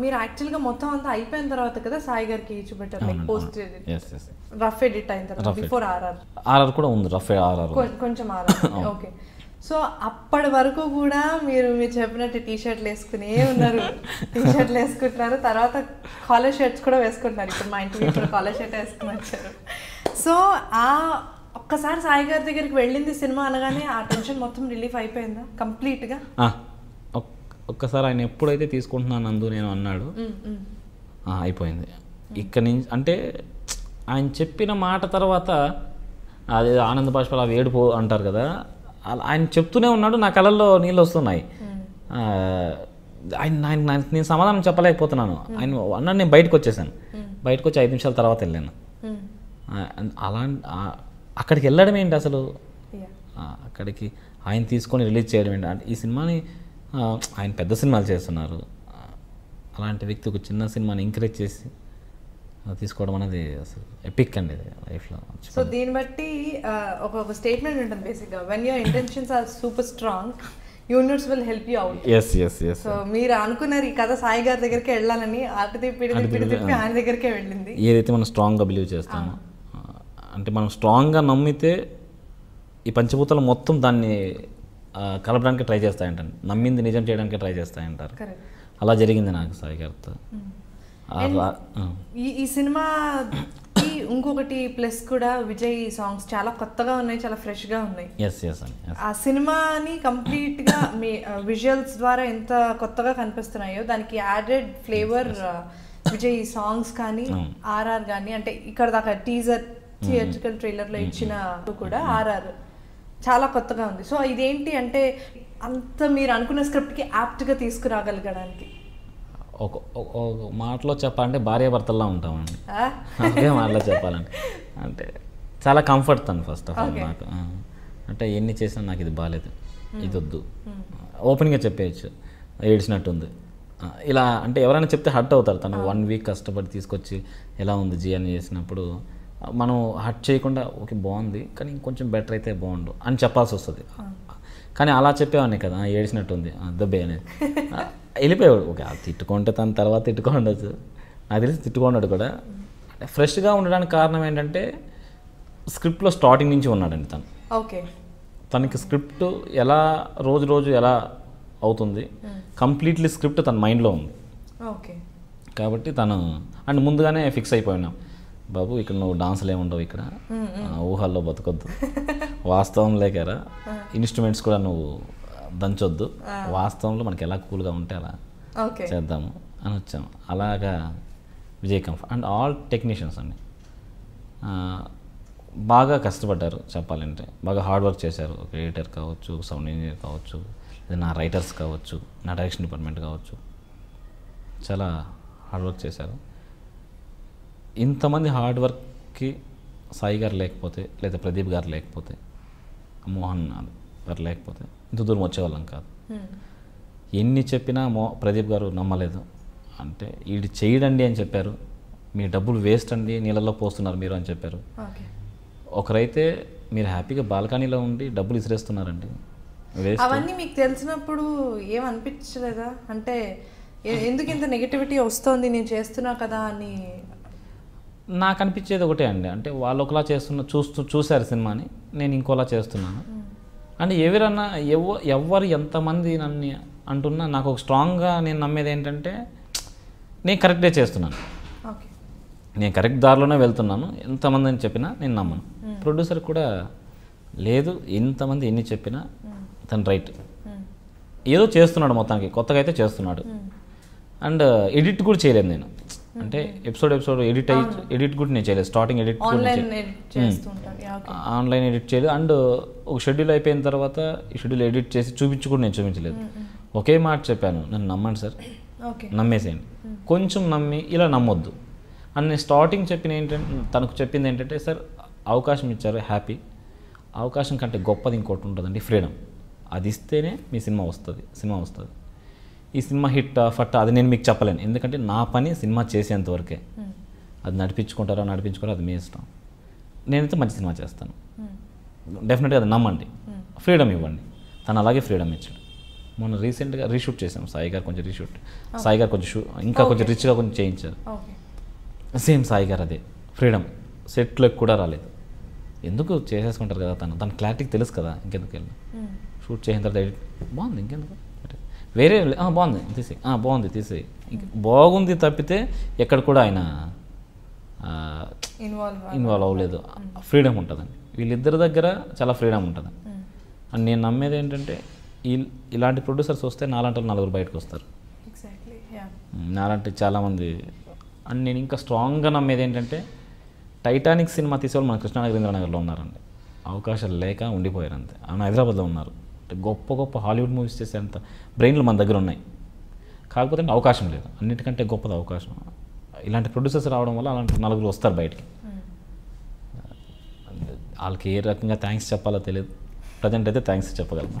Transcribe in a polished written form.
మీరు యాక్చువల్గా మొత్తం అంతా అయిపోయిన తర్వాత కదా సాయి గారికి చూపెట్టారు, లైక్ పోస్ట్ రఫ్ ఎడిట్ అయిన తర్వాత బిఫోర్ ఆర్ఆర్ కూడా ఉంది, రఫ్ ఆర్ఆర్ కొంచెం ఆర్ఆర్. ఓకే, సో అప్పటి వరకు కూడా మీరు చెప్పినట్టు టీ షర్ట్లు వేసుకునే ఉన్నారు, టీ షర్ట్లు వేసుకుంటున్నారు, తర్వాత కాలర్ షర్ట్స్ కూడా వేసుకుంటున్నారు. ఇప్పుడు మా ఇంటికి ఇప్పుడు కాలర్ షర్ట్ వేసుకుని వచ్చారు. సో ఆ ఒక్కసారి సాయి గారి దగ్గరికి వెళ్ళింది సినిమా అనగానే ఆ టెన్షన్ మొత్తం రిలీఫ్ అయిపోయిందా కంప్లీట్గా? ఒక్కసారి ఆయన ఎప్పుడైతే తీసుకుంటున్నాను అందు నేను అన్నాడు, అయిపోయింది. ఇక్కడి నుంచి అంటే ఆయన చెప్పిన మాట తర్వాత అదే ఆనంద బాష్పాలు అవి ఏడుపు అంటారు కదా, ఆయన చెప్తూనే ఉన్నాడు, నా కళ్ళల్లో నీళ్ళు వస్తున్నాయి. నేను సమాధానం చెప్పలేకపోతున్నాను. ఆయన అన్నాడు, నేను బయటకు వచ్చేసాను. బయటకు వచ్చి 5 నిమిషాల తర్వాత వెళ్ళాను. అలా అక్కడికి వెళ్ళడం ఏంటి అసలు, అక్కడికి ఆయన తీసుకొని రిలీజ్ చేయడం ఏంటి అంటే, ఈ సినిమాని ఆయన పెద్ద సినిమాలు చేస్తున్నారు, అలాంటి వ్యక్తి ఒక చిన్న సినిమాని ఎంకరేజ్ చేసి తీసుకోవడం అనేది అసలు ఎపిక్ అండి లైఫ్లో. సో దీన్ని బట్టి ఒక స్టేట్మెంట్ ఉంటుంది బేసిక్గా, when your intentions are super strong universe will help you out. So మీరు అనుకున్నారు ఈ కథ సాయి గారి దగ్గరికి వెళ్ళాలని, అటు తిప్పి ఆయన దగ్గరికే వెళ్ళింది. ఏదైతే మనం స్ట్రాంగ్గా బిలీవ్ చేస్తామో, అంటే మనం స్ట్రాంగ్గా నమ్మితే ఈ పంచభూతాలు మొత్తం దాన్ని కలపడానికి ట్రై చేస్తాయంటారు, నమ్మింది నిజం చేయడానికి ట్రై చేస్తాయంటారు. అలా జరిగింది నాకు సాయి గారితో. ఈ సినిమాకి ఇంకొకటి ప్లస్ కూడా, విజయ్ సాంగ్స్ చాలా కొత్తగా ఉన్నాయి, చాలా ఫ్రెష్గా ఉన్నాయి. ఆ సినిమాని కంప్లీట్గా మీ విజువల్స్ ద్వారా ఎంత కొత్తగా కనిపిస్తున్నాయో దానికి యాడెడ్ ఫ్లేవర్ విజయ్ సాంగ్స్ కానీ ఆర్ఆర్ కానీ, అంటే ఇక్కడ దాకా టీజర్ థియేట్రికల్ ట్రైలర్లో ఇచ్చిన కూడా ఆర్ఆర్ చాలా కొత్తగా ఉంది. సో ఇదేంటి అంటే అంత మీరు అనుకున్న స్క్రిప్ట్కి యాప్ట్గా తీసుకురాగలగడానికి ఒక మాటలో చెప్పాలంటే భార్యాభర్తల్లా ఉంటామండి. అదే మాటలో చెప్పాలంటే అంటే చాలా కంఫర్ట్ తను ఫస్ట్ ఆఫ్ ఆల్ నాకు. అంటే ఎన్ని చేసినా నాకు ఇది బాగాలేదు, ఇది వద్దు, ఓపెన్గా చెప్పేయచ్చు, ఏడ్చినట్టుంది ఇలా. అంటే ఎవరైనా చెప్తే హర్ట్ అవుతారు. తను 1 వీక్ కష్టపడి తీసుకొచ్చి ఎలా ఉంది జీ అని చేసినప్పుడు మనం హర్ట్ చేయకుండా ఓకే బాగుంది కానీ ఇంకొంచెం బెటర్ అయితే బాగుండు అని చెప్పాల్సి వస్తుంది. కానీ అలా చెప్పేవాడిని కదా, ఏడ్చినట్టుంది దెబ్బే అనేది వెళ్ళిపోయాడు. ఓకే తిట్టుకుంటే తన తర్వాత తిట్టుకోండొచ్చు, నాకు తెలిసి తిట్టుకున్నాడు కూడా. ఫ్రెష్గా ఉండడానికి కారణం ఏంటంటే స్క్రిప్ట్లో స్టార్టింగ్ నుంచి ఉన్నాడండి తను. ఓకే, తనకి స్క్రిప్ట్ ఎలా రోజు ఎలా అవుతుంది, కంప్లీట్లీ స్క్రిప్ట్ తన మైండ్లో ఉంది. ఓకే, కాబట్టి తను అండ్ ముందుగానే ఫిక్స్ అయిపోయినాం, బాబు ఇక్కడ నువ్వు డాన్స్లు ఏముండవు, ఇక్కడ ఊహల్లో బతకొద్దు, వాస్తవం లేకరా ఇన్స్ట్రుమెంట్స్ కూడా నువ్వు దంచొద్దు, వాస్తవంలో మనకి ఎలా కూల్గా ఉంటే అలా చేద్దాము అని వచ్చాము. అలాగా Vijay comfort and all technicians అండి బాగా కష్టపడ్డారు చెప్పాలంటే, బాగా హార్డ్ వర్క్ చేశారు. ఒక ఎడిటర్ కావచ్చు, సౌండ్ ఇంజనీర్ కావచ్చు, నా రైటర్స్ కావచ్చు, నా డైరెక్షన్ డిపార్ట్మెంట్ కావచ్చు, చాలా హార్డ్ వర్క్ చేశారు. ఇంతమంది హార్డ్ వర్క్కి సాయి గారు లేకపోతే, లేదా ప్రదీప్ గారు లేకపోతే, మోహన్ గారు లేకపోతే ఇంత దూరం వచ్చేవాళ్ళం కాదు. ఎన్ని చెప్పినా ప్రదీప్ గారు నమ్మలేదు. అంటే వీడు చేయడండి అని చెప్పారు, మీ డబ్బులు వేస్ట్ అండి, నీళ్ళల్లో పోస్తున్నారు మీరు అని చెప్పారు. ఒకరైతే మీరు హ్యాపీగా బాల్కనీలో ఉండి డబ్బులు ఇసిరేస్తున్నారండి. అవన్నీ మీకు తెలిసినప్పుడు ఏమనిపించలేదా? అంటే ఎందుకు ఇంత నెగటివిటీ వస్తుంది నేను చేస్తున్నా కదా అని? నాకు అనిపించేది ఒకటే అండి, అంటే వాళ్ళు ఒకలా చూశారు సినిమాని, నేను ఇంకోలా చేస్తున్నాను. అంటే ఎవరు ఎంతమంది నన్ను అంటున్నా నాకు ఒక స్ట్రాంగ్గా నేను నమ్మేది ఏంటంటే నేను కరెక్ట్గా చేస్తున్నాను, నేను కరెక్ట్ దారిలోనే వెళ్తున్నాను. ఎంతమంది అని చెప్పినా నేను నమ్మను. ప్రొడ్యూసర్ కూడా లేదు, ఎంతమంది ఎన్ని చెప్పినా తను రైట్, ఏదో చేస్తున్నాడు, మొత్తానికి కొత్తగా అయితే చేస్తున్నాడు. అండ్ ఎడిట్ కూడా చేయలేదు నేను, అంటే ఎపిసోడ్ ఎడిట్ కూడా నేను చేయలేదు. స్టార్టింగ్ ఎడిట్ ఆన్లైన్ ఎడిట్ చేయలేదు. అండ్ ఒక షెడ్యూల్ అయిపోయిన తర్వాత ఈ షెడ్యూల్ ఎడిట్ చేసి కూడా నేను చూపించలేదు. ఒకే మాట చెప్పాను, నన్ను నమ్మండి సార్, నమ్మేసేయండి, కొంచెం నమ్మి ఇలా నమ్మొద్దు అని నేను స్టార్టింగ్ తనకు చెప్పింది ఏంటంటే, సార్ అవకాశం ఇచ్చారు హ్యాపీ, అవకాశం కంటే గొప్పది ఇంకోటి ఉంటుందండి ఫ్రీడమ్. అది ఇస్తేనే మీ సినిమా వస్తుంది. ఈ సినిమా హిట్ ఫట్ అది నేను మీకు చెప్పలేను, ఎందుకంటే నా పని సినిమా చేసేంతవరకే. అది నడిపించుకుంటారో అది మీ ఇష్టం. నేనైతే మంచి సినిమా చేస్తాను, డెఫినెట్గా అది నమ్మండి, ఫ్రీడమ్ ఇవ్వండి. తను అలాగే ఫ్రీడమ్ ఇచ్చాడు. మొన్న రీసెంట్గా రీషూట్ చేసాం, సాయి గారు కొంచెం ఇంకా కొంచెం రిచ్గా కొంచెం చేయించారు. సేమ్ సాయి గారు అదే ఫ్రీడమ్, సెట్లోకి కూడా రాలేదు. ఎందుకు చేసేసుకుంటారు కదా, తన క్లారిటీకి తెలుసు కదా, ఇంకెందుకు వెళ్ళి షూట్ చేసిన తర్వాత ఎడిట్ బాగుంది, ఇంకెందుకు వేరే బాగుంది తీసేయి, బాగుంది తీసేయి, బాగుంది తప్పితే ఎక్కడ కూడా ఆయన ఇన్వాల్వ్ అవ్వలేదు. ఫ్రీడమ్ ఉంటుందండి వీళ్ళిద్దరి దగ్గర, చాలా ఫ్రీడమ్ ఉంటుంది. అండ్ నేను నమ్మేది ఏంటంటే ఇలాంటి ప్రొడ్యూసర్స్ వస్తే నాలాంటి 4 బయటకు వస్తారు, నాలాంటి చాలామంది. అండ్ నేను ఇంకా స్ట్రాంగ్గా నమ్మేది ఏంటంటే టైటానిక్ సినిమా తీసేవాళ్ళు మన కృష్ణానగర్ ఇంద్రనగర్లో ఉన్నారండి, అవకాశాలు లేక ఉండిపోయారు అంతే. ఆయన హైదరాబాద్లో ఉన్నారు. గొప్ప హాలీవుడ్ మూవీస్ చేసేంత బ్రెయిన్లు మన దగ్గర ఉన్నాయి, కాకపోతే అవకాశం లేదు. అన్నిటికంటే గొప్పది అవకాశం. ఇలాంటి ప్రొడ్యూసర్స్ రావడం వల్ల అలాంటి 4 వస్తారు బయటికి. వాళ్ళకి ఏ రకంగా థ్యాంక్స్ చెప్పాలో తెలియదు, ప్రజెంట్ అయితే థ్యాంక్స్ చెప్పగలను.